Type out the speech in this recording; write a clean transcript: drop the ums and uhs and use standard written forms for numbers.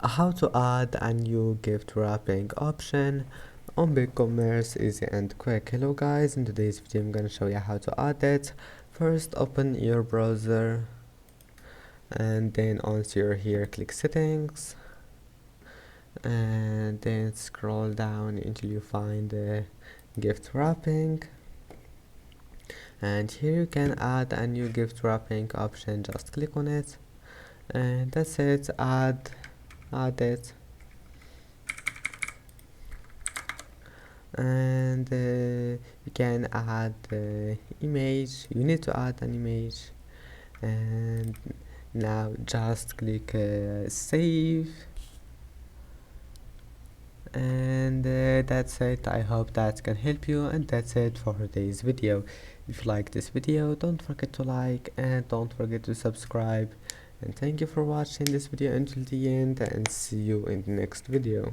How to add a new gift wrapping option on Bigcommerce, easy and quick. Hello guys, in today's video I'm gonna show you how to add it. First open your browser and then once you're here click settings and then scroll down until you find the gift wrapping, and here you can add a new gift wrapping option. Just click on it and that's it. Add it, and you can add image. You need to add an image, and now just click save, and that's it. I hope that can help you, and that's it for today's video. If you like this video, don't forget to like and don't forget to subscribe, and thank you for watching this video until the end, and see you in the next video.